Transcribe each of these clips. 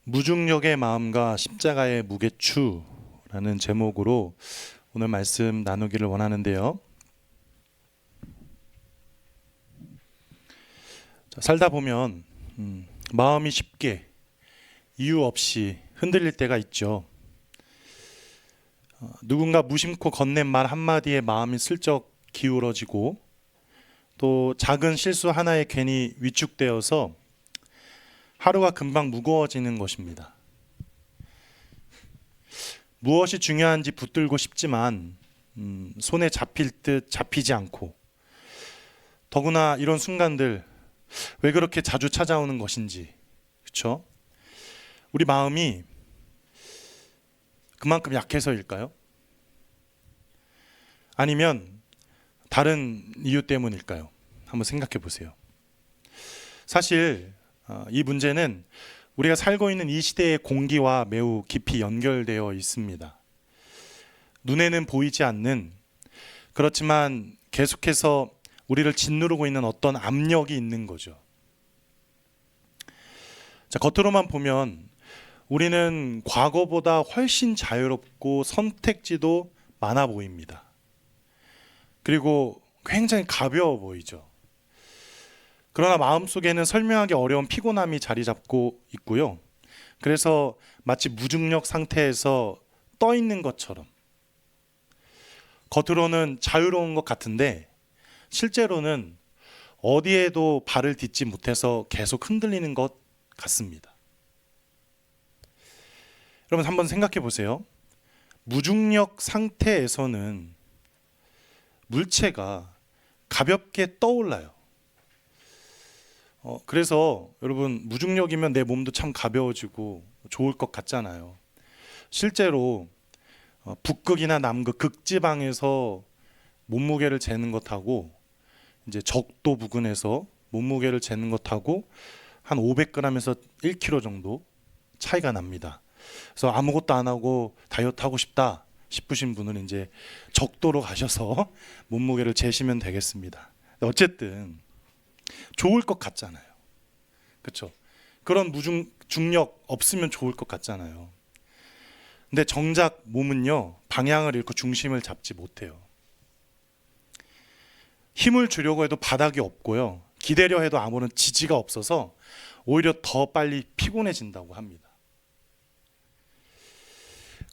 무중력의 마음과 십자가의 무게추라는 제목으로 오늘 말씀 나누기를 원하는데요. 살다 보면 마음이 쉽게 이유 없이 흔들릴 때가 있죠. 누군가 무심코 건넨 말 한마디에 마음이 슬쩍 기울어지고 또 작은 실수 하나에 괜히 위축되어서 하루가 금방 무거워지는 것입니다. 무엇이 중요한지 붙들고 싶지만 손에 잡힐 듯 잡히지 않고, 더구나 이런 순간들 왜 그렇게 자주 찾아오는 것인지, 그렇죠? 우리 마음이 그만큼 약해서일까요? 아니면 다른 이유 때문일까요? 한번 생각해 보세요. 사실 이 문제는 우리가 살고 있는 이 시대의 공기와 매우 깊이 연결되어 있습니다. 눈에는 보이지 않는, 그렇지만 계속해서 우리를 짓누르고 있는 어떤 압력이 있는 거죠. 자, 겉으로만 보면 우리는 과거보다 훨씬 자유롭고 선택지도 많아 보입니다. 그리고 굉장히 가벼워 보이죠. 그러나 마음속에는 설명하기 어려운 피곤함이 자리 잡고 있고요. 그래서 마치 무중력 상태에서 떠 있는 것처럼 겉으로는 자유로운 것 같은데 실제로는 어디에도 발을 딛지 못해서 계속 흔들리는 것 같습니다. 여러분 한번 생각해 보세요. 무중력 상태에서는 물체가 가볍게 떠올라요. 그래서 여러분 무중력이면 내 몸도 참 가벼워지고 좋을 것 같잖아요. 실제로 북극이나 남극 극지방에서 몸무게를 재는 것하고 이제 적도 부근에서 몸무게를 재는 것하고 한 500g에서 1kg 정도 차이가 납니다. 그래서 아무것도 안 하고 다이어트 하고 싶다 싶으신 분은 이제 적도로 가셔서 몸무게를 재시면 되겠습니다. 어쨌든 좋을 것 같잖아요. 그렇죠? 그런 중력 없으면 좋을 것 같잖아요. 근데 정작 몸은요, 방향을 잃고 중심을 잡지 못해요. 힘을 주려고 해도 바닥이 없고요, 기대려 해도 아무런 지지가 없어서 오히려 더 빨리 피곤해진다고 합니다.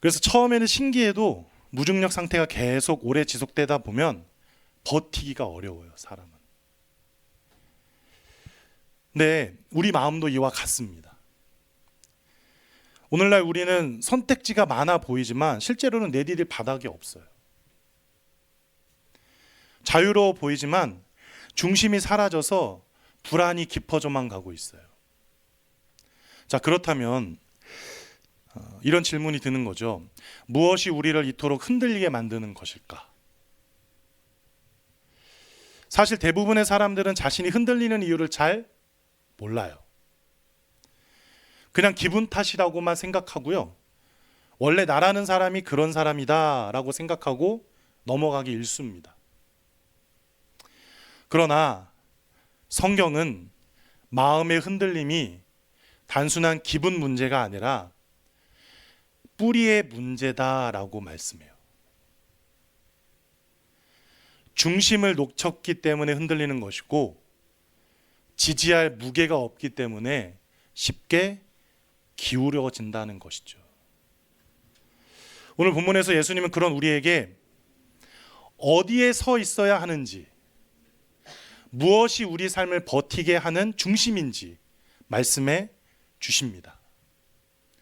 그래서 처음에는 신기해도 무중력 상태가 계속 오래 지속되다 보면 버티기가 어려워요, 사람은. 네, 우리 마음도 이와 같습니다. 오늘날 우리는 선택지가 많아 보이지만 실제로는 내디딜 바닥이 없어요. 자유로워 보이지만 중심이 사라져서 불안이 깊어져만 가고 있어요. 자, 그렇다면 이런 질문이 드는 거죠. 무엇이 우리를 이토록 흔들리게 만드는 것일까? 사실 대부분의 사람들은 자신이 흔들리는 이유를 잘 몰라요. 그냥 기분 탓이라고만 생각하고요, 원래 나라는 사람이 그런 사람이다 라고 생각하고 넘어가기 일쑤입니다. 그러나 성경은 마음의 흔들림이 단순한 기분 문제가 아니라 뿌리의 문제다라고 말씀해요. 중심을 놓쳤기 때문에 흔들리는 것이고 지지할 무게가 없기 때문에 쉽게 기울어진다는 것이죠. 오늘 본문에서 예수님은 그런 우리에게 어디에 서 있어야 하는지, 무엇이 우리 삶을 버티게 하는 중심인지 말씀해 주십니다.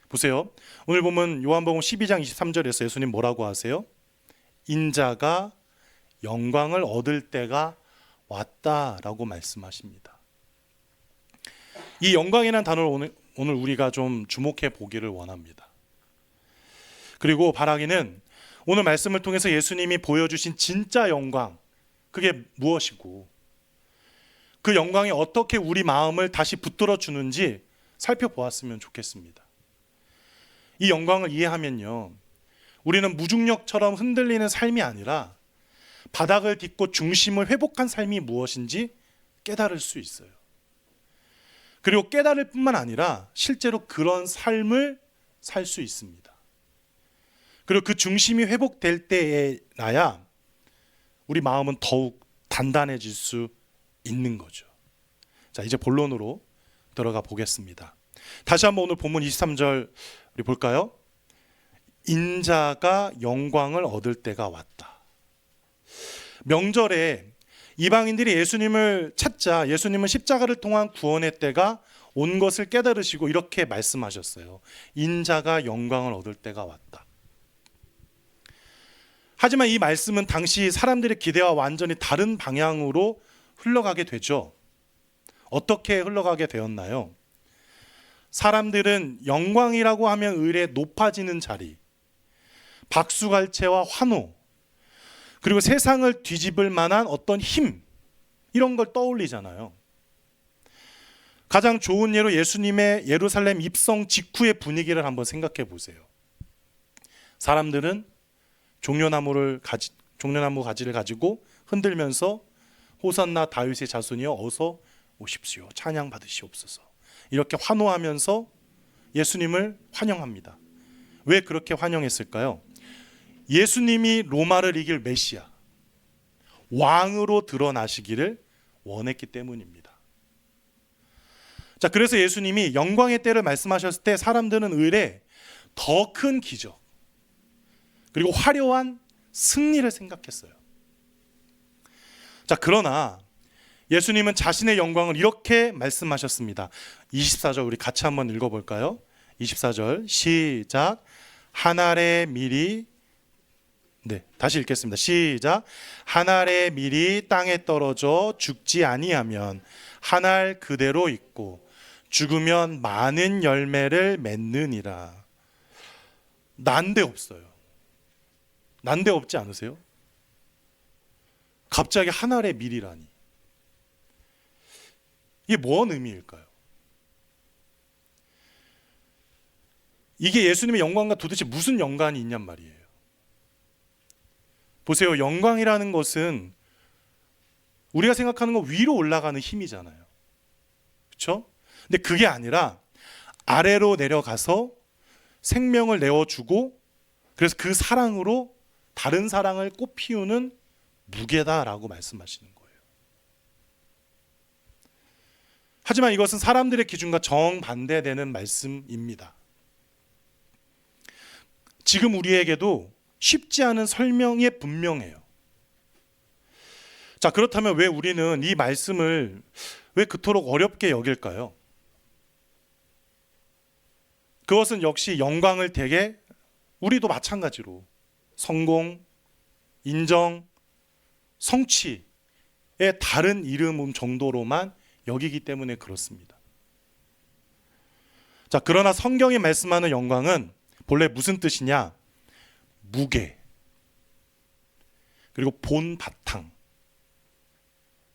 보세요. 오늘 보면 요한복음 12장 23절에서 예수님 뭐라고 하세요? 인자가 영광을 얻을 때가 왔다라고 말씀하십니다. 이 영광이라는 단어를 오늘 우리가 좀 주목해 보기를 원합니다. 그리고 바라기는 오늘 말씀을 통해서 예수님이 보여주신 진짜 영광, 그게 무엇이고 그 영광이 어떻게 우리 마음을 다시 붙들어 주는지 살펴보았으면 좋겠습니다. 이 영광을 이해하면요, 우리는 무중력처럼 흔들리는 삶이 아니라 바닥을 딛고 중심을 회복한 삶이 무엇인지 깨달을 수 있어요. 그리고 깨달을 뿐만 아니라 실제로 그런 삶을 살 수 있습니다. 그리고 그 중심이 회복될 때에나야 우리 마음은 더욱 단단해질 수 있는 거죠. 자, 이제 본론으로 들어가 보겠습니다. 다시 한번 오늘 본문 23절 우리 볼까요? 인자가 영광을 얻을 때가 왔다. 명절에 이방인들이 예수님을 찾자 예수님은 십자가를 통한 구원의 때가 온 것을 깨달으시고 이렇게 말씀하셨어요. 인자가 영광을 얻을 때가 왔다. 하지만 이 말씀은 당시 사람들의 기대와 완전히 다른 방향으로 흘러가게 되죠. 어떻게 흘러가게 되었나요? 사람들은 영광이라고 하면 을에 높아지는 자리, 박수갈채와 환호, 그리고 세상을 뒤집을 만한 어떤 힘, 이런 걸 떠올리잖아요. 가장 좋은 예로 예수님의 예루살렘 입성 직후의 분위기를 한번 생각해 보세요. 사람들은 종려나무 가지를 가지고 흔들면서 호산나 다윗의 자손이여 어서 오십시오. 찬양 받으시옵소서. 이렇게 환호하면서 예수님을 환영합니다. 왜 그렇게 환영했을까요? 예수님이 로마를 이길 메시아, 왕으로 드러나시기를 원했기 때문입니다. 자, 그래서 예수님이 영광의 때를 말씀하셨을 때 사람들은 을에 더 큰 기적, 그리고 화려한 승리를 생각했어요. 자, 그러나 예수님은 자신의 영광을 이렇게 말씀하셨습니다. 24절 우리 같이 한번 읽어볼까요? 24절 시작. 한 알의 밀이 다시 읽겠습니다. 시작. 한 알의 밀이 땅에 떨어져 죽지 아니하면 한 알 그대로 있고 죽으면 많은 열매를 맺느니라. 난데없어요. 난데없지 않으세요? 갑자기 한 알의 밀이라니. 이게 뭔 의미일까요? 이게 예수님의 영광과 도대체 무슨 연관이 있냔 말이에요. 보세요. 영광이라는 것은 우리가 생각하는 건 위로 올라가는 힘이잖아요. 그렇죠? 근데 그게 아니라 아래로 내려가서 생명을 내어주고 그래서 그 사랑으로 다른 사랑을 꽃피우는 무게다라고 말씀하시는 거예요. 하지만 이것은 사람들의 기준과 정반대되는 말씀입니다. 지금 우리에게도 쉽지 않은 설명이 분명해요. 자, 그렇다면 왜 우리는 이 말씀을 왜 그토록 어렵게 여길까요? 그것은 역시 영광을 되게 우리도 마찬가지로 성공, 인정, 성취의 다른 이름 정도로만 여기기 때문에 그렇습니다. 자, 그러나 성경이 말씀하는 영광은 본래 무슨 뜻이냐? 무게, 그리고 본 바탕,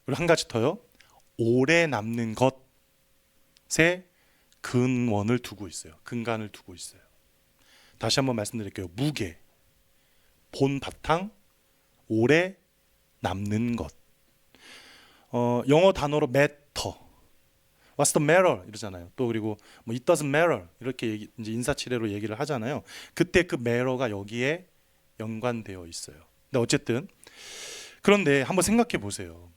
그리고 한 가지 더요. 오래 남는 것에 근원을 두고 있어요. 근간을 두고 있어요. 다시 한번 말씀드릴게요. 무게, 본 바탕, 오래 남는 것. 영어 단어로 matter, what's the matter 이러잖아요. 또 그리고 뭐 it doesn't matter 이렇게 이제 인사치레로 얘기를 하잖아요. 그때 그 matter가 여기에 연관되어 있어요. 근데 어쨌든 그런데 한번 생각해 보세요.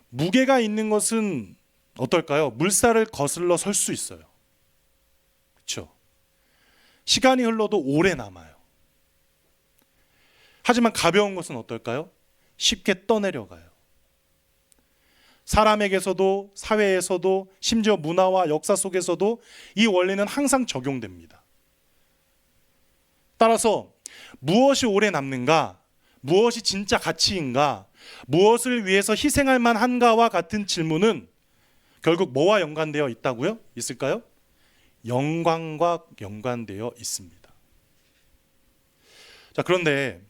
무게가 있는 것은 어떨까요? 물살을 거슬러 설 수 있어요. 그렇죠? 시간이 흘러도 오래 남아요. 하지만 가벼운 것은 어떨까요? 쉽게 떠내려가요. 사람에게서도 사회에서도 심지어 문화와 역사 속에서도 이 원리는 항상 적용됩니다. 따라서 무엇이 오래 남는가? 무엇이 진짜 가치인가? 무엇을 위해서 희생할 만한가와 같은 질문은 결국 뭐와 연관되어 있다고요? 있을까요? 영광과 연관되어 있습니다. 자, 그런데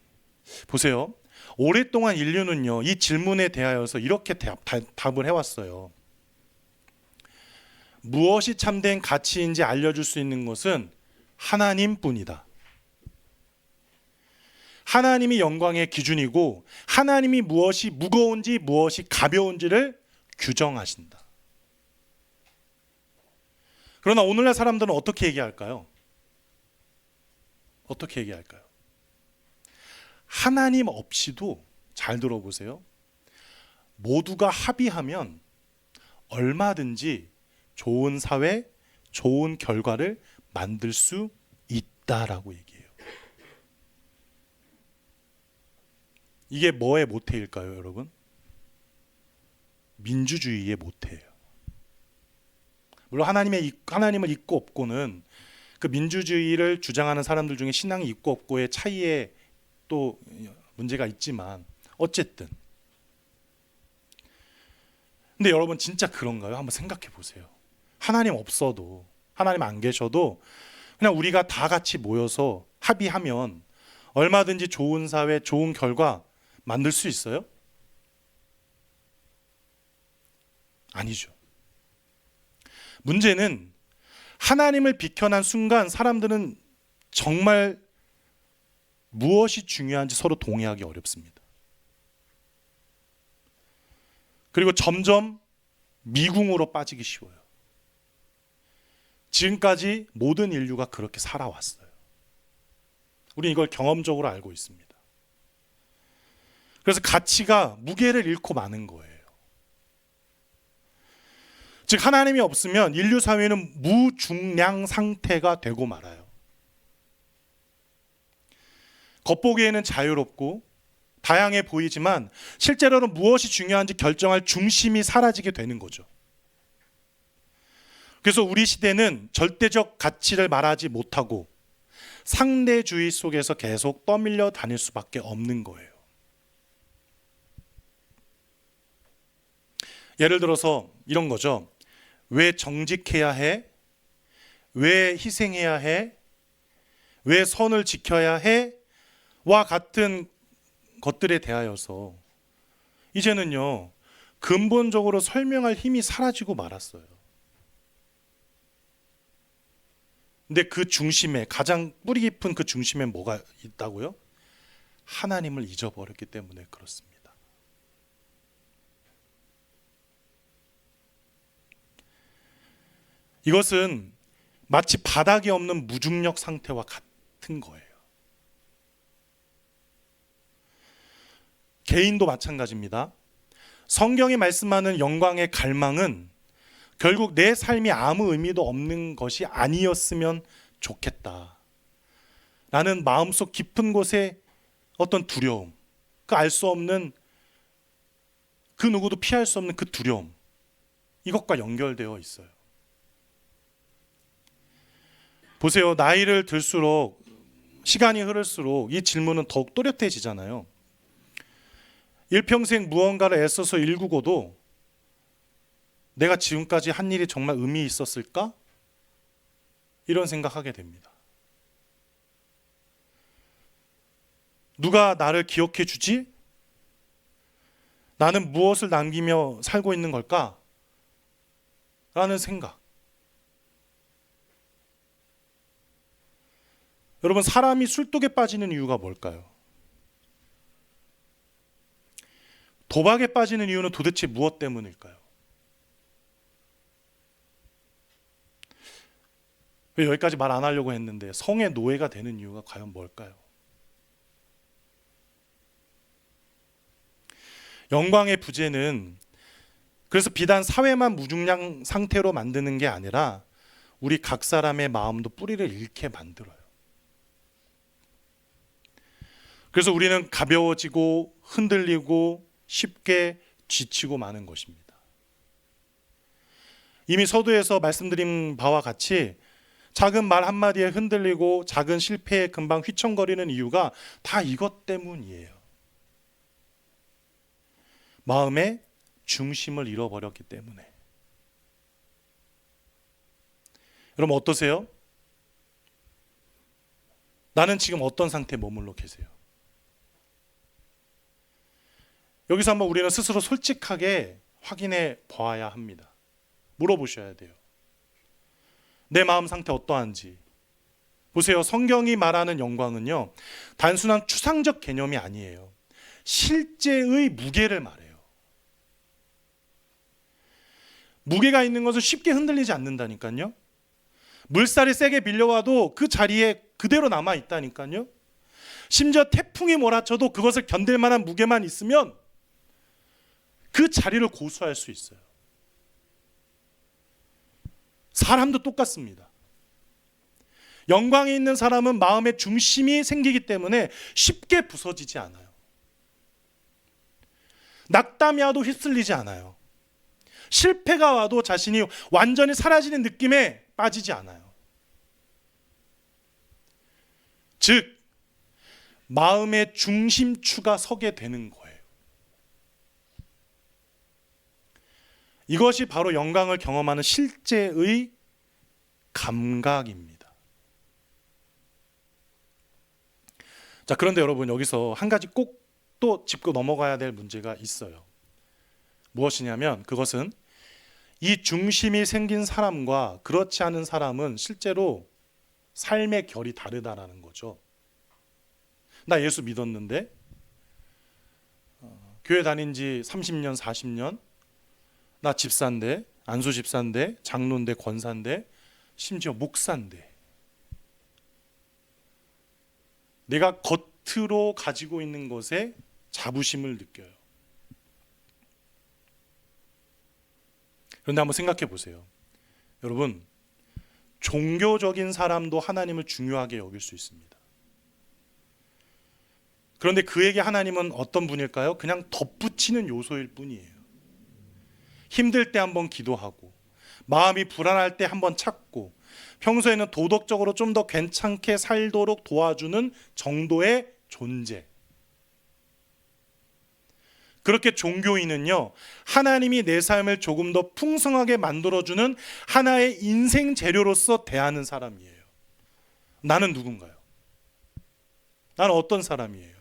보세요. 오랫동안 인류는요, 이 질문에 대하여서 이렇게 답을 해왔어요. 무엇이 참된 가치인지 알려줄 수 있는 것은 하나님뿐이다. 하나님이 영광의 기준이고 하나님이 무엇이 무거운지 무엇이 가벼운지를 규정하신다. 그러나 오늘날 사람들은 어떻게 얘기할까요? 어떻게 얘기할까요? 하나님 없이도, 잘 들어보세요, 모두가 합의하면 얼마든지 좋은 사회, 좋은 결과를 만들 수 있다라고 얘기해요. 이게 뭐의 모태일까요, 여러분? 민주주의의 모태예요. 물론 하나님을 있고 없고는 그 민주주의를 주장하는 사람들 중에 신앙이 있고 없고의 차이에 또 문제가 있지만 어쨌든, 근데 여러분 진짜 그런가요? 한번 생각해 보세요. 하나님 없어도, 하나님 안 계셔도 그냥 우리가 다 같이 모여서 합의하면 얼마든지 좋은 사회, 좋은 결과 만들 수 있어요? 아니죠. 문제는 하나님을 비켜난 순간 사람들은 정말 무엇이 중요한지 서로 동의하기 어렵습니다. 그리고 점점 미궁으로 빠지기 쉬워요. 지금까지 모든 인류가 그렇게 살아왔어요. 우리는 이걸 경험적으로 알고 있습니다. 그래서 가치가 무게를 잃고 마는 거예요. 즉 하나님이 없으면 인류 사회는 무중량 상태가 되고 말아요. 겉보기에는 자유롭고 다양해 보이지만 실제로는 무엇이 중요한지 결정할 중심이 사라지게 되는 거죠. 그래서 우리 시대는 절대적 가치를 말하지 못하고 상대주의 속에서 계속 떠밀려 다닐 수밖에 없는 거예요. 예를 들어서 이런 거죠. 왜 정직해야 해? 왜 희생해야 해? 왜 선을 지켜야 해? 와 같은 것들에 대하여서 이제는요, 근본적으로 설명할 힘이 사라지고 말았어요. 근데 그 중심에, 가장 뿌리 깊은 그 중심에 뭐가 있다고요? 하나님을 잊어버렸기 때문에 그렇습니다. 이것은 마치 바닥이 없는 무중력 상태와 같은 거예요. 개인도 마찬가지입니다. 성경이 말씀하는 영광의 갈망은 결국 내 삶이 아무 의미도 없는 것이 아니었으면 좋겠다 라는 마음속 깊은 곳에 어떤 두려움, 그 알 수 없는, 그 누구도 피할 수 없는 그 두려움, 이것과 연결되어 있어요. 보세요. 나이를 들수록, 시간이 흐를수록 이 질문은 더욱 또렷해지잖아요. 일평생 무언가를 애써서 일구고도 내가 지금까지 한 일이 정말 의미 있었을까? 이런 생각하게 됩니다. 누가 나를 기억해 주지? 나는 무엇을 남기며 살고 있는 걸까? 라는 생각. 여러분, 사람이 술독에 빠지는 이유가 뭘까요? 도박에 빠지는 이유는 도대체 무엇 때문일까요? 왜 여기까지 말 안 하려고 했는데 성의 노예가 되는 이유가 과연 뭘까요? 영광의 부재는 그래서 비단 사회만 무중량 상태로 만드는 게 아니라 우리 각 사람의 마음도 뿌리를 잃게 만들어요. 그래서 우리는 가벼워지고 흔들리고 쉽게 지치고 마는 것입니다. 이미 서두에서 말씀드린 바와 같이 작은 말 한마디에 흔들리고 작은 실패에 금방 휘청거리는 이유가 다 이것 때문이에요. 마음의 중심을 잃어버렸기 때문에. 여러분 어떠세요? 나는 지금 어떤 상태에 머물러 계세요? 여기서 한번 우리는 스스로 솔직하게 확인해 보아야 합니다. 물어보셔야 돼요. 내 마음 상태 어떠한지. 보세요. 성경이 말하는 영광은요, 단순한 추상적 개념이 아니에요. 실제의 무게를 말해요. 무게가 있는 것은 쉽게 흔들리지 않는다니까요. 물살이 세게 밀려와도 그 자리에 그대로 남아 있다니까요. 심지어 태풍이 몰아쳐도 그것을 견딜 만한 무게만 있으면 그 자리를 고수할 수 있어요. 사람도 똑같습니다. 영광에 있는 사람은 마음의 중심이 생기기 때문에 쉽게 부서지지 않아요. 낙담이 와도 휩쓸리지 않아요. 실패가 와도 자신이 완전히 사라지는 느낌에 빠지지 않아요. 즉, 마음의 중심추가 서게 되는 거예요. 이것이 바로 영광을 경험하는 실제의 감각입니다. 자, 그런데 여러분, 여기서 한 가지 꼭 또 짚고 넘어가야 될 문제가 있어요. 무엇이냐면 그것은 이 중심이 생긴 사람과 그렇지 않은 사람은 실제로 삶의 결이 다르다라는 거죠. 나 예수 믿었는데 교회 다닌 지 30년, 40년, 나 집사인데, 안수 집사인데, 장로인데, 권사인데, 심지어 목사인데, 내가 겉으로 가지고 있는 것에 자부심을 느껴요. 그런데 한번 생각해 보세요. 여러분, 종교적인 사람도 하나님을 중요하게 여길 수 있습니다. 그런데 그에게 하나님은 어떤 분일까요? 그냥 덧붙이는 요소일 뿐이에요. 힘들 때 한번 기도하고, 마음이 불안할 때 한번 찾고, 평소에는 도덕적으로 좀 더 괜찮게 살도록 도와주는 정도의 존재. 그렇게 종교인은요, 하나님이 내 삶을 조금 더 풍성하게 만들어주는 하나의 인생 재료로서 대하는 사람이에요. 나는 누군가요? 나는 어떤 사람이에요?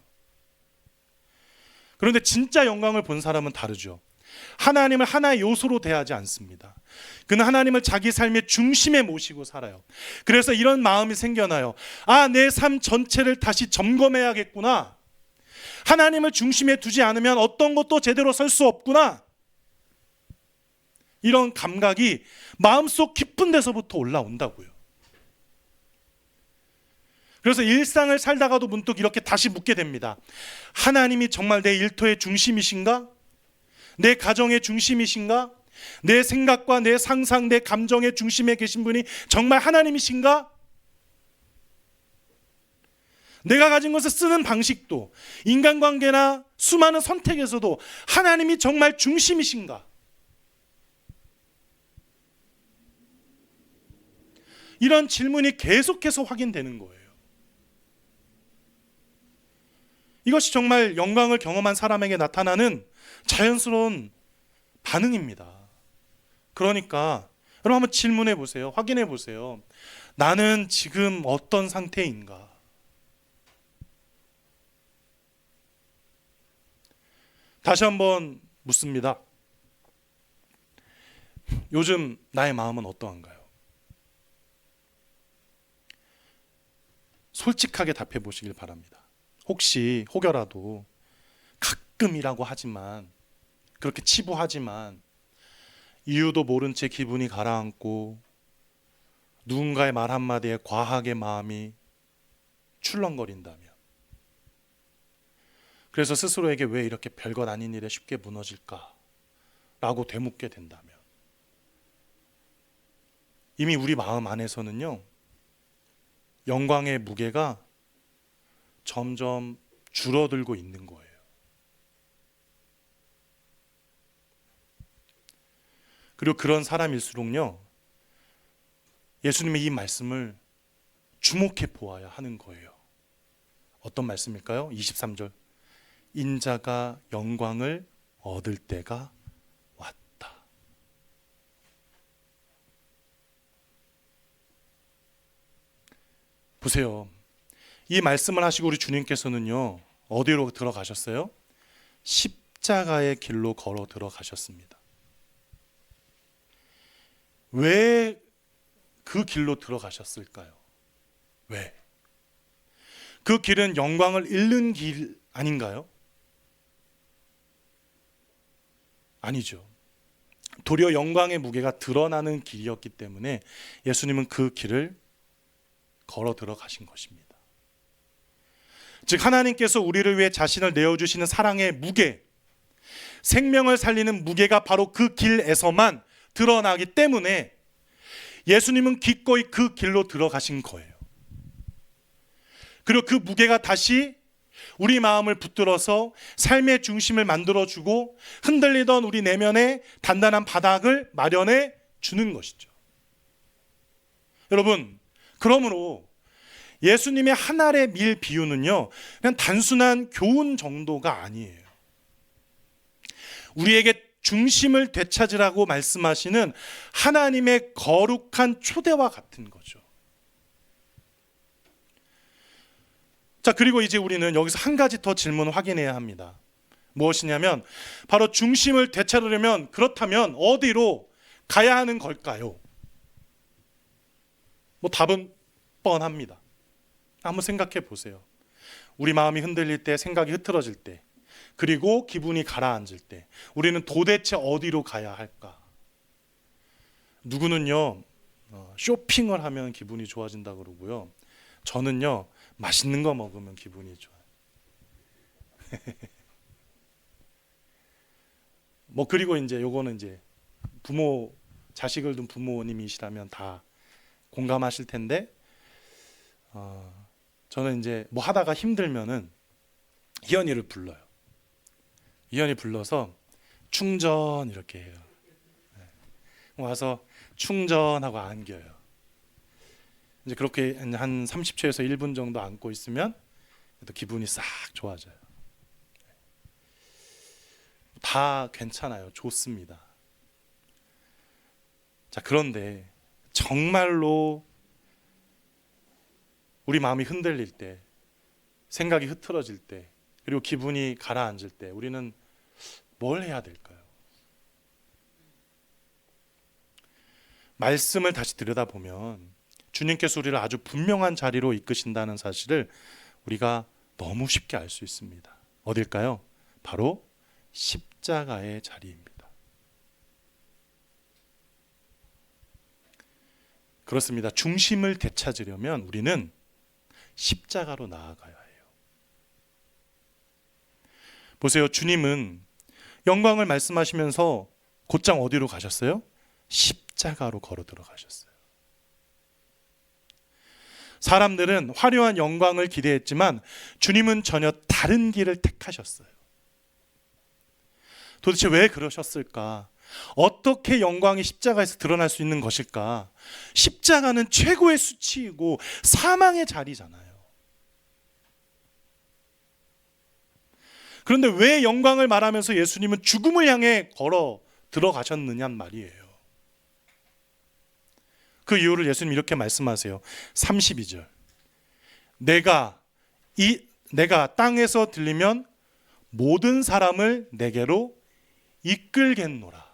그런데 진짜 영광을 본 사람은 다르죠. 하나님을 하나의 요소로 대하지 않습니다. 그는 하나님을 자기 삶의 중심에 모시고 살아요. 그래서 이런 마음이 생겨나요. 아, 내 삶 전체를 다시 점검해야겠구나. 하나님을 중심에 두지 않으면 어떤 것도 제대로 설 수 없구나. 이런 감각이 마음속 깊은 데서부터 올라온다고요. 그래서 일상을 살다가도 문득 이렇게 다시 묻게 됩니다. 하나님이 정말 내 일터의 중심이신가? 내 가정의 중심이신가? 내 생각과 내 상상, 내 감정의 중심에 계신 분이 정말 하나님이신가? 내가 가진 것을 쓰는 방식도, 인간관계나 수많은 선택에서도 하나님이 정말 중심이신가? 이런 질문이 계속해서 확인되는 거예요. 이것이 정말 영광을 경험한 사람에게 나타나는 자연스러운 반응입니다. 그러니까 여러분 한번 질문해 보세요. 확인해 보세요. 나는 지금 어떤 상태인가? 다시 한번 묻습니다. 요즘 나의 마음은 어떠한가요? 솔직하게 답해 보시길 바랍니다. 혹여라도 가끔이라고 하지만, 그렇게 치부하지만 이유도 모른 채 기분이 가라앉고 누군가의 말 한마디에 과하게 마음이 출렁거린다면, 그래서 스스로에게 왜 이렇게 별것 아닌 일에 쉽게 무너질까? 라고 되묻게 된다면, 이미 우리 마음 안에서는요, 영광의 무게가 점점 줄어들고 있는 거예요. 그리고 그런 사람일수록요, 예수님의 이 말씀을 주목해 보아야 하는 거예요. 어떤 말씀일까요? 23절. 인자가 영광을 얻을 때가 왔다. 보세요. 이 말씀을 하시고 우리 주님께서는요, 어디로 들어가셨어요? 십자가의 길로 걸어 들어가셨습니다. 왜 그 길로 들어가셨을까요? 왜? 그 길은 영광을 잃는 길 아닌가요? 아니죠. 도리어 영광의 무게가 드러나는 길이었기 때문에 예수님은 그 길을 걸어 들어가신 것입니다. 즉 하나님께서 우리를 위해 자신을 내어주시는 사랑의 무게, 생명을 살리는 무게가 바로 그 길에서만 드러나기 때문에 예수님은 기꺼이 그 길로 들어가신 거예요. 그리고 그 무게가 다시 우리 마음을 붙들어서 삶의 중심을 만들어주고 흔들리던 우리 내면의 단단한 바닥을 마련해 주는 것이죠. 여러분, 그러므로 예수님의 한 알의 밀 비유는요, 그냥 단순한 교훈 정도가 아니에요. 우리에게 중심을 되찾으라고 말씀하시는 하나님의 거룩한 초대와 같은 거죠. 자, 그리고 이제 우리는 여기서 한 가지 더 질문을 확인해야 합니다. 무엇이냐면 바로 중심을 되찾으려면 그렇다면 어디로 가야 하는 걸까요? 답은 뻔합니다. 한번 생각해 보세요. 우리 마음이 흔들릴 때, 생각이 흐트러질 때, 그리고 기분이 가라앉을 때 우리는 도대체 어디로 가야 할까? 누구는요 쇼핑을 하면 기분이 좋아진다 그러고요, 저는요 맛있는 거 먹으면 기분이 좋아요. 그리고 이제 요거는 이제 부모, 자식을 둔 부모님이시라면 다 공감하실 텐데, 저는 이제 하다가 힘들면은 희연이를 불러요. 희연이 불러서 충전 이렇게 해요. 와서 충전하고 안겨요. 이제 그렇게 한 30초에서 1분 정도 안고 있으면 또 기분이 싹 좋아져요. 다 괜찮아요. 좋습니다. 자, 그런데 정말로 우리 마음이 흔들릴 때, 생각이 흐트러질 때, 그리고 기분이 가라앉을 때 우리는 뭘 해야 될까요? 말씀을 다시 들여다보면 주님께서 우리를 아주 분명한 자리로 이끄신다는 사실을 우리가 너무 쉽게 알 수 있습니다. 어딜까요? 바로 십자가의 자리입니다. 그렇습니다. 중심을 되찾으려면 우리는 십자가로 나아가야 해요. 보세요. 주님은 영광을 말씀하시면서 곧장 어디로 가셨어요? 십자가로 걸어 들어가셨어요. 사람들은 화려한 영광을 기대했지만 주님은 전혀 다른 길을 택하셨어요. 도대체 왜 그러셨을까? 어떻게 영광이 십자가에서 드러날 수 있는 것일까? 십자가는 최고의 수치이고 사망의 자리잖아요. 그런데 왜 영광을 말하면서 예수님은 죽음을 향해 걸어 들어가셨느냐는 말이에요. 그 이유를 예수님 이렇게 말씀하세요. 32절. 내가 땅에서 들리면 모든 사람을 내게로 이끌겠노라.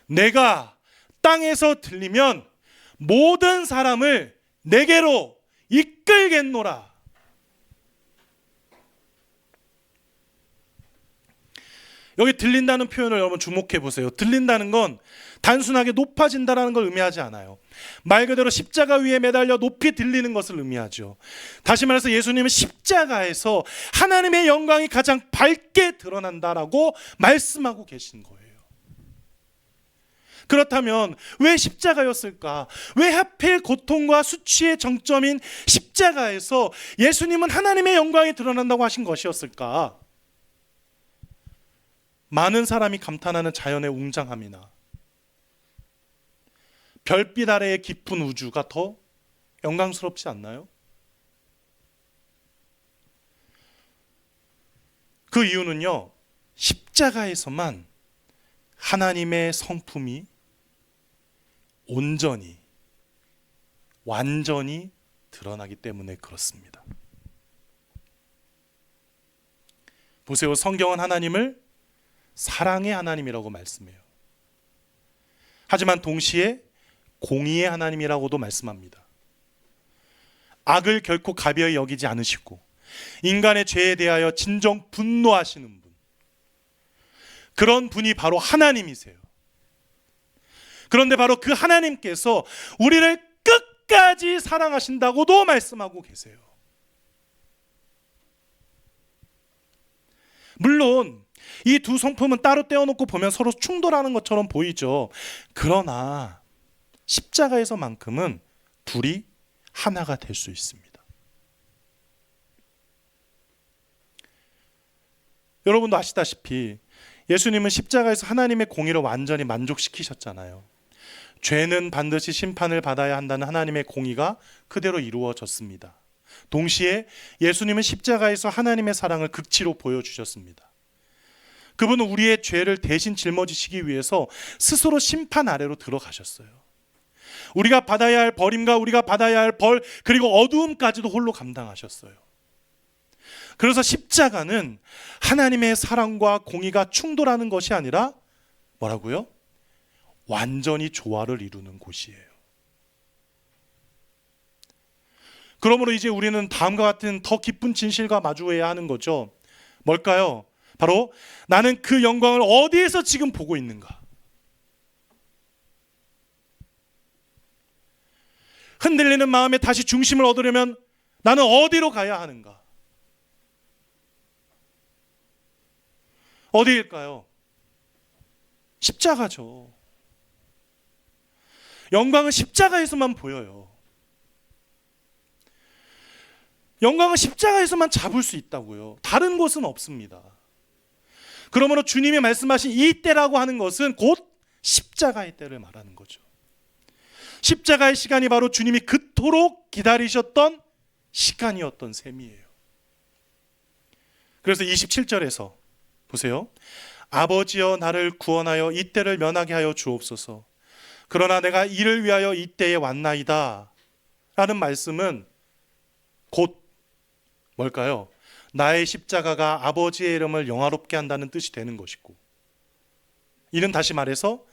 내가 땅에서 들리면 모든 사람을 내게로 이끌겠노라. 여기 들린다는 표현을 여러분 주목해 보세요. 들린다는 건 단순하게 높아진다는 걸 의미하지 않아요. 말 그대로 십자가 위에 매달려 높이 들리는 것을 의미하죠. 다시 말해서 예수님은 십자가에서 하나님의 영광이 가장 밝게 드러난다라고 말씀하고 계신 거예요. 그렇다면 왜 십자가였을까? 왜 하필 고통과 수치의 정점인 십자가에서 예수님은 하나님의 영광이 드러난다고 하신 것이었을까? 많은 사람이 감탄하는 자연의 웅장함이나 별빛 아래의 깊은 우주가 더 영광스럽지 않나요? 그 이유는요, 십자가에서만 하나님의 성품이 온전히, 완전히 드러나기 때문에 그렇습니다. 보세요. 성경은 하나님을 사랑의 하나님이라고 말씀해요. 하지만 동시에 공의의 하나님이라고도 말씀합니다. 악을 결코 가벼이 여기지 않으시고 인간의 죄에 대하여 진정 분노하시는 분. 그런 분이 바로 하나님이세요. 그런데 바로 그 하나님께서 우리를 끝까지 사랑하신다고도 말씀하고 계세요. 물론 이 두 성품은 따로 떼어놓고 보면 서로 충돌하는 것처럼 보이죠. 그러나 십자가에서만큼은 둘이 하나가 될 수 있습니다. 여러분도 아시다시피 예수님은 십자가에서 하나님의 공의를 완전히 만족시키셨잖아요. 죄는 반드시 심판을 받아야 한다는 하나님의 공의가 그대로 이루어졌습니다. 동시에 예수님은 십자가에서 하나님의 사랑을 극치로 보여주셨습니다. 그분은 우리의 죄를 대신 짊어지시기 위해서 스스로 심판 아래로 들어가셨어요. 우리가 받아야 할 버림과 우리가 받아야 할 벌, 그리고 어두움까지도 홀로 감당하셨어요. 그래서 십자가는 하나님의 사랑과 공의가 충돌하는 것이 아니라 뭐라고요? 완전히 조화를 이루는 곳이에요. 그러므로 이제 우리는 다음과 같은 더 깊은 진실과 마주해야 하는 거죠. 뭘까요? 바로 나는 그 영광을 어디에서 지금 보고 있는가? 흔들리는 마음에 다시 중심을 얻으려면 나는 어디로 가야 하는가? 어디일까요? 십자가죠. 영광은 십자가에서만 보여요. 영광은 십자가에서만 잡을 수 있다고요. 다른 곳은 없습니다. 그러므로 주님이 말씀하신 이 때라고 하는 것은 곧 십자가의 때를 말하는 거죠. 십자가의 시간이 바로 주님이 그토록 기다리셨던 시간이었던 셈이에요. 그래서 27절에서 보세요. 아버지여 나를 구원하여 이 때를 면하게 하여 주옵소서. 그러나 내가 이를 위하여 이 때에 왔나이다 라는 말씀은 곧 뭘까요? 나의 십자가가 아버지의 이름을 영화롭게 한다는 뜻이 되는 것이고, 이는 다시 말해서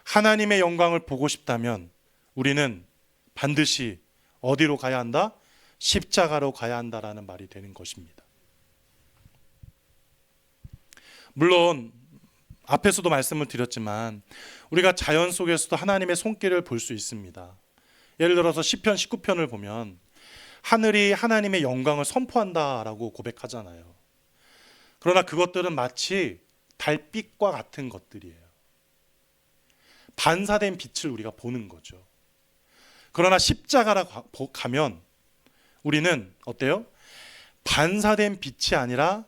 하나님의 영광을 보고 싶다면 우리는 반드시 어디로 가야 한다? 십자가로 가야 한다라는 말이 되는 것입니다. 물론 앞에서도 말씀을 드렸지만 우리가 자연 속에서도 하나님의 손길을 볼 수 있습니다. 예를 들어서 시편 19편을 보면 하늘이 하나님의 영광을 선포한다라고 고백하잖아요. 그러나 그것들은 마치 달빛과 같은 것들이에요. 반사된 빛을 우리가 보는 거죠. 그러나 십자가라 가면 우리는 어때요? 반사된 빛이 아니라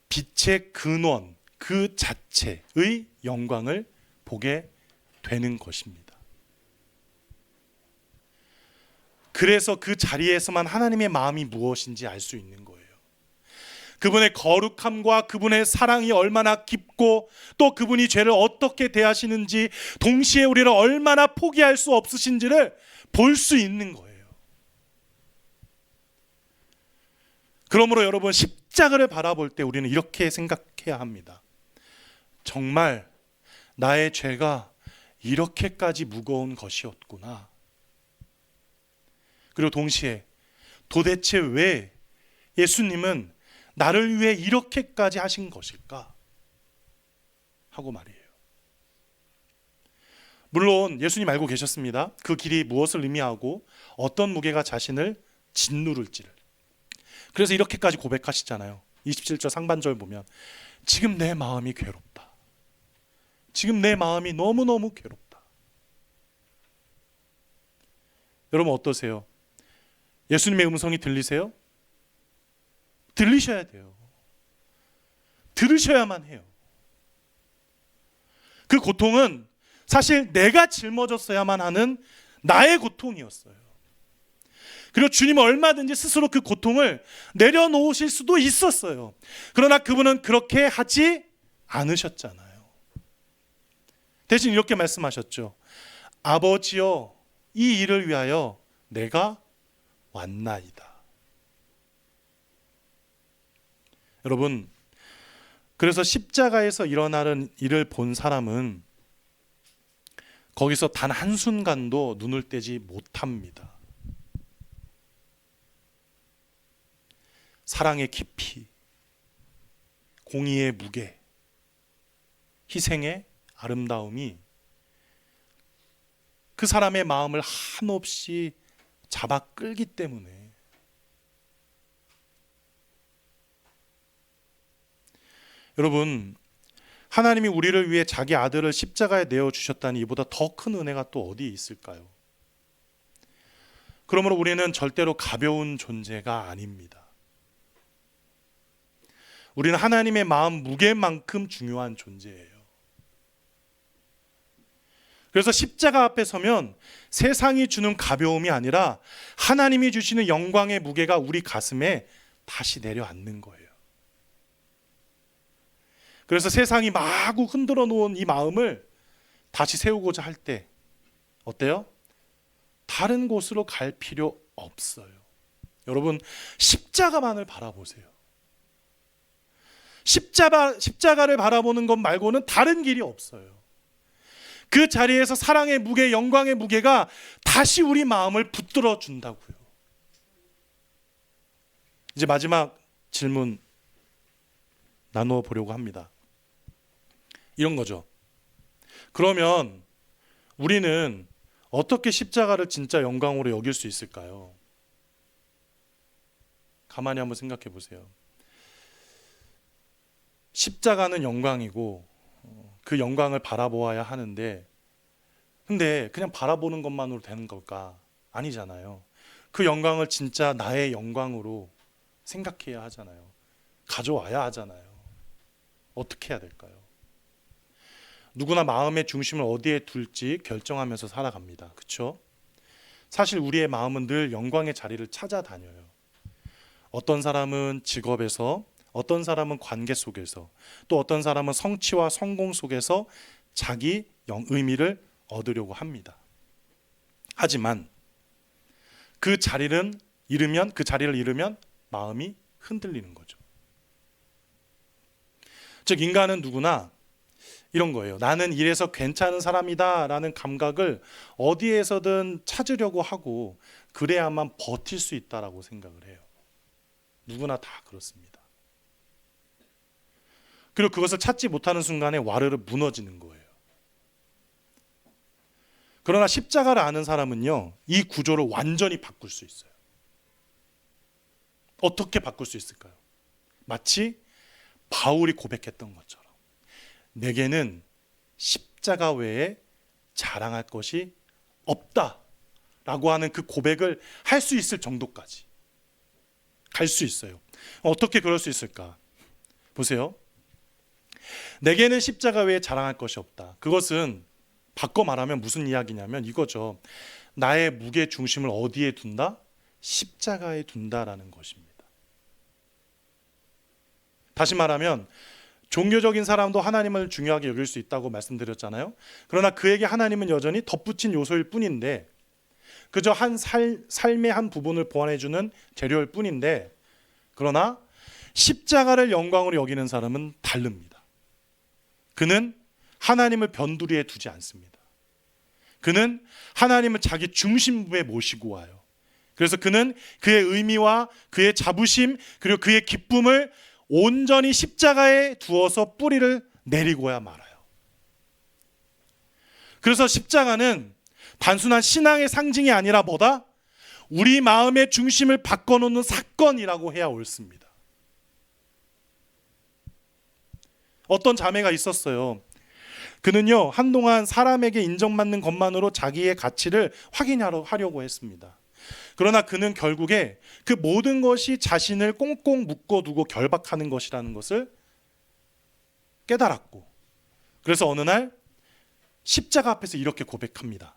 빛의 근원, 그 자체의 영광을 보게 되는 것입니다. 그래서 그 자리에서만 하나님의 마음이 무엇인지 알 수 있는 거예요. 그분의 거룩함과 그분의 사랑이 얼마나 깊고 또 그분이 죄를 어떻게 대하시는지, 동시에 우리를 얼마나 포기할 수 없으신지를 볼 수 있는 거예요. 그러므로 여러분, 십자가를 바라볼 때 우리는 이렇게 생각해야 합니다. 정말 나의 죄가 이렇게까지 무거운 것이었구나. 그리고 동시에 도대체 왜 예수님은 나를 위해 이렇게까지 하신 것일까? 하고 말이에요. 물론 예수님 알고 계셨습니다. 그 길이 무엇을 의미하고 어떤 무게가 자신을 짓누를지를. 그래서 이렇게까지 고백하시잖아요. 27절 상반절 보면 지금 내 마음이 괴롭다. 지금 내 마음이 너무너무 괴롭다. 여러분 어떠세요? 예수님의 음성이 들리세요? 들리셔야 돼요. 들으셔야만 해요. 그 고통은 사실 내가 짊어졌어야만 하는 나의 고통이었어요. 그리고 주님은 얼마든지 스스로 그 고통을 내려놓으실 수도 있었어요. 그러나 그분은 그렇게 하지 않으셨잖아요. 대신 이렇게 말씀하셨죠. 아버지여, 이 일을 위하여 내가 왔나이다. 여러분, 그래서 십자가에서 일어나는 일을 본 사람은 거기서 단 한순간도 눈을 떼지 못합니다. 사랑의 깊이, 공의의 무게, 희생의 아름다움이 그 사람의 마음을 한없이 잡아 끌기 때문에 여러분, 하나님이 우리를 위해 자기 아들을 십자가에 내어주셨다니 이보다 더 큰 은혜가 또 어디 있을까요? 그러므로 우리는 절대로 가벼운 존재가 아닙니다. 우리는 하나님의 마음 무게만큼 중요한 존재예요. 그래서 십자가 앞에 서면 세상이 주는 가벼움이 아니라 하나님이 주시는 영광의 무게가 우리 가슴에 다시 내려앉는 거예요. 그래서 세상이 마구 흔들어 놓은 이 마음을 다시 세우고자 할 때 어때요? 다른 곳으로 갈 필요 없어요. 여러분, 십자가만을 바라보세요. 십자가를 바라보는 것 말고는 다른 길이 없어요. 그 자리에서 사랑의 무게, 영광의 무게가 다시 우리 마음을 붙들어 준다고요. 이제 마지막 질문 나누어 보려고 합니다. 이런 거죠. 그러면 우리는 어떻게 십자가를 진짜 영광으로 여길 수 있을까요? 가만히 한번 생각해 보세요. 십자가는 영광이고 그 영광을 바라보아야 하는데, 근데 그냥 바라보는 것만으로 되는 걸까? 아니잖아요. 그 영광을 진짜 나의 영광으로 생각해야 하잖아요. 가져와야 하잖아요. 어떻게 해야 될까요? 누구나 마음의 중심을 어디에 둘지 결정하면서 살아갑니다. 그렇죠? 사실 우리의 마음은 늘 영광의 자리를 찾아다녀요. 어떤 사람은 직업에서, 어떤 사람은 관계 속에서, 또 어떤 사람은 성취와 성공 속에서 자기 의미를 얻으려고 합니다. 하지만 그 자리를 잃으면 마음이 흔들리는 거죠. 즉 인간은 누구나 이런 거예요. 나는 이래서 괜찮은 사람이다 라는 감각을 어디에서든 찾으려고 하고 그래야만 버틸 수 있다라고 생각을 해요. 누구나 다 그렇습니다. 그리고 그것을 찾지 못하는 순간에 와르르 무너지는 거예요. 그러나 십자가를 아는 사람은요, 이 구조를 완전히 바꿀 수 있어요. 어떻게 바꿀 수 있을까요? 마치 바울이 고백했던 것처럼 내게는 십자가 외에 자랑할 것이 없다라고 하는 그 고백을 할 수 있을 정도까지 갈 수 있어요. 어떻게 그럴 수 있을까? 보세요. 내게는 십자가 외에 자랑할 것이 없다. 그것은 바꿔 말하면 무슨 이야기냐면 이거죠. 나의 무게 중심을 어디에 둔다? 십자가에 둔다라는 것입니다. 다시 말하면 종교적인 사람도 하나님을 중요하게 여길 수 있다고 말씀드렸잖아요. 그러나 그에게 하나님은 여전히 덧붙인 요소일 뿐인데, 그저 삶의 한 부분을 보완해주는 재료일 뿐인데, 그러나 십자가를 영광으로 여기는 사람은 다릅니다. 그는 하나님을 변두리에 두지 않습니다. 그는 하나님을 자기 중심부에 모시고 와요. 그래서 그는 그의 의미와 그의 자부심 그리고 그의 기쁨을 온전히 십자가에 두어서 뿌리를 내리고야 말아요. 그래서 십자가는 단순한 신앙의 상징이 아니라 뭐다? 우리 마음의 중심을 바꿔놓는 사건이라고 해야 옳습니다. 어떤 자매가 있었어요. 그는요, 한동안 사람에게 인정받는 것만으로 자기의 가치를 확인하려고 했습니다. 그러나 그는 결국에 그 모든 것이 자신을 꽁꽁 묶어두고 결박하는 것이라는 것을 깨달았고, 그래서 어느 날 십자가 앞에서 이렇게 고백합니다.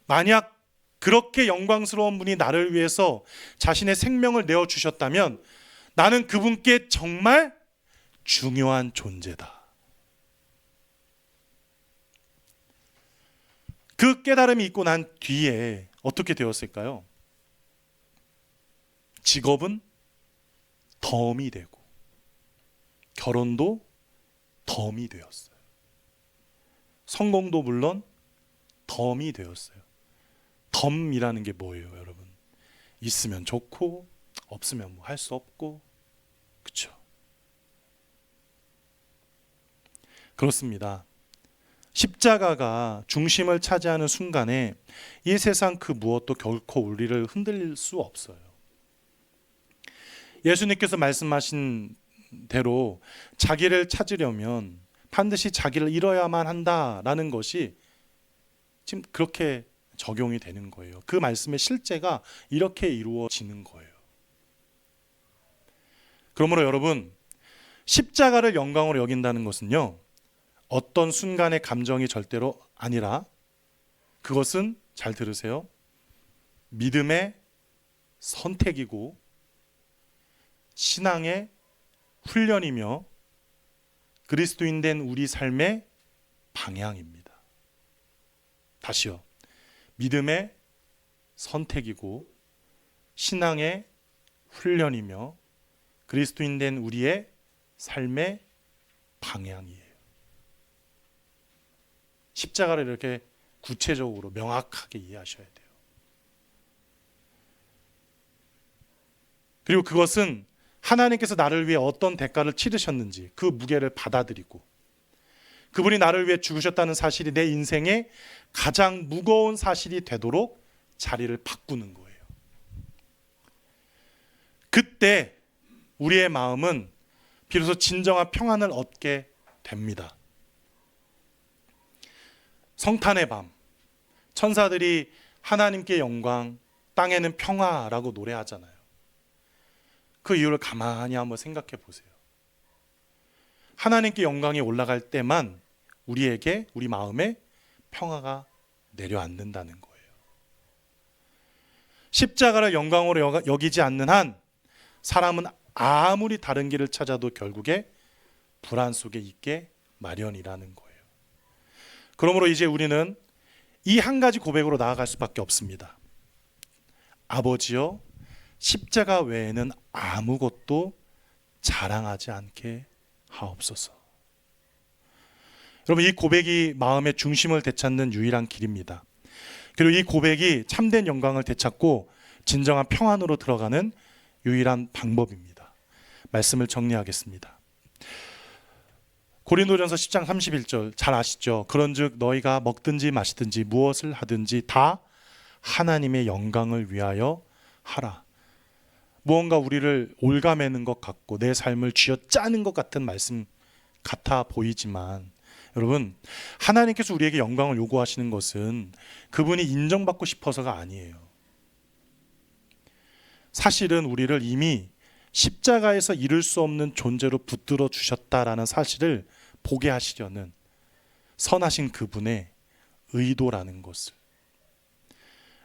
만약 그렇게 영광스러운 분이 나를 위해서 자신의 생명을 내어주셨다면 나는 그분께 정말 중요한 존재다. 그 깨달음이 있고 난 뒤에 어떻게 되었을까요? 직업은 덤이 되고 결혼도 덤이 되었어요. 성공도 물론 덤이 되었어요. 덤이라는 게 뭐예요, 여러분? 있으면 좋고 없으면 뭐 할 수 없고, 그렇죠? 그렇습니다. 십자가가 중심을 차지하는 순간에 이 세상 그 무엇도 결코 우리를 흔들릴 수 없어요. 예수님께서 말씀하신 대로 자기를 찾으려면 반드시 자기를 잃어야만 한다라는 것이 지금 그렇게 적용이 되는 거예요. 그 말씀의 실제가 이렇게 이루어지는 거예요. 그러므로 여러분, 십자가를 영광으로 여긴다는 것은요, 어떤 순간의 감정이 절대로 아니라 그것은, 잘 들으세요, 믿음의 선택이고 신앙의 훈련이며 그리스도인 된 우리 삶의 방향입니다. 다시요. 믿음의 선택이고 신앙의 훈련이며 그리스도인 된 우리의 삶의 방향이에요. 십자가를 이렇게 구체적으로 명확하게 이해하셔야 돼요. 그리고 그것은 하나님께서 나를 위해 어떤 대가를 치르셨는지 그 무게를 받아들이고 그분이 나를 위해 죽으셨다는 사실이 내 인생의 가장 무거운 사실이 되도록 자리를 바꾸는 거예요. 그때 우리의 마음은 비로소 진정한 평안을 얻게 됩니다. 성탄의 밤, 천사들이 하나님께 영광, 땅에는 평화라고 노래하잖아요. 그 이유를 가만히 한번 생각해 보세요. 하나님께 영광이 올라갈 때만 우리에게, 우리 마음에 평화가 내려앉는다는 거예요. 십자가를 영광으로 여기지 않는 한 사람은 아무리 다른 길을 찾아도 결국에 불안 속에 있게 마련이라는 거예요. 그러므로 이제 우리는 이 한 가지 고백으로 나아갈 수밖에 없습니다. 아버지여, 십자가 외에는 아무것도 자랑하지 않게 하옵소서. 여러분, 이 고백이 마음의 중심을 되찾는 유일한 길입니다. 그리고 이 고백이 참된 영광을 되찾고 진정한 평안으로 들어가는 유일한 방법입니다. 말씀을 정리하겠습니다. 고린도전서 10장 31절 잘 아시죠? 그런즉 너희가 먹든지 마시든지 무엇을 하든지 다 하나님의 영광을 위하여 하라. 무언가 우리를 올가매는 것 같고 내 삶을 쥐어짜는 것 같은 말씀 같아 보이지만, 여러분, 하나님께서 우리에게 영광을 요구하시는 것은 그분이 인정받고 싶어서가 아니에요. 사실은 우리를 이미 십자가에서 이룰 수 없는 존재로 붙들어 주셨다라는 사실을 보게 하시려는 선하신 그분의 의도라는 것을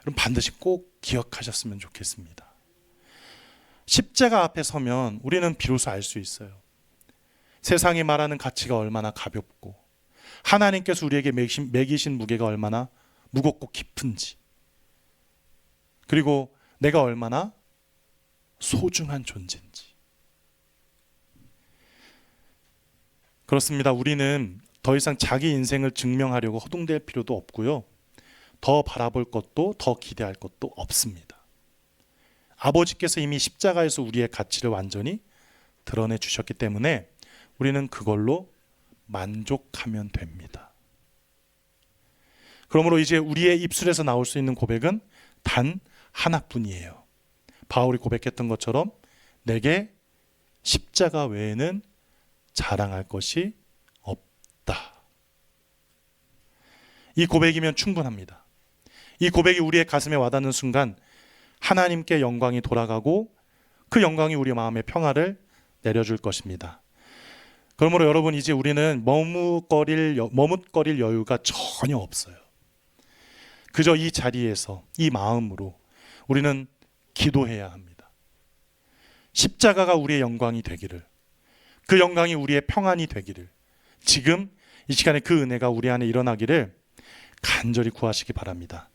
여러분 반드시 꼭 기억하셨으면 좋겠습니다. 십자가 앞에 서면 우리는 비로소 알 수 있어요. 세상이 말하는 가치가 얼마나 가볍고 하나님께서 우리에게 매기신 무게가 얼마나 무겁고 깊은지, 그리고 내가 얼마나 소중한 존재인지. 그렇습니다. 우리는 더 이상 자기 인생을 증명하려고 허둥댈 필요도 없고요. 더 바라볼 것도 더 기대할 것도 없습니다. 아버지께서 이미 십자가에서 우리의 가치를 완전히 드러내 주셨기 때문에 우리는 그걸로 만족하면 됩니다. 그러므로 이제 우리의 입술에서 나올 수 있는 고백은 단 하나뿐이에요. 바울이 고백했던 것처럼 내게 십자가 외에는 자랑할 것이 없다. 이 고백이면 충분합니다. 이 고백이 우리의 가슴에 와닿는 순간 하나님께 영광이 돌아가고 그 영광이 우리 마음의 평화를 내려줄 것입니다. 그러므로 여러분, 이제 우리는 머뭇거릴 여유가 전혀 없어요. 그저 이 자리에서 이 마음으로 우리는 기도해야 합니다. 십자가가 우리의 영광이 되기를, 그 영광이 우리의 평안이 되기를, 지금 이 시간에 그 은혜가 우리 안에 일어나기를 간절히 구하시기 바랍니다.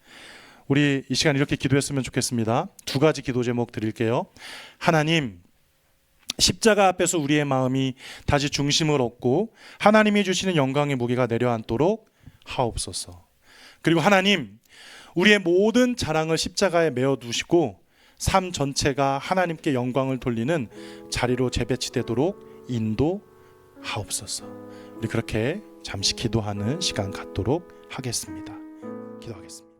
우리 이 시간 이렇게 기도했으면 좋겠습니다. 두 가지 기도 제목 드릴게요. 하나님, 십자가 앞에서 우리의 마음이 다시 중심을 얻고 하나님이 주시는 영광의 무게가 내려앉도록 하옵소서. 그리고 하나님, 우리의 모든 자랑을 십자가에 메어 두시고 삶 전체가 하나님께 영광을 돌리는 자리로 재배치되도록 인도하옵소서. 우리 그렇게 잠시 기도하는 시간 갖도록 하겠습니다. 기도하겠습니다.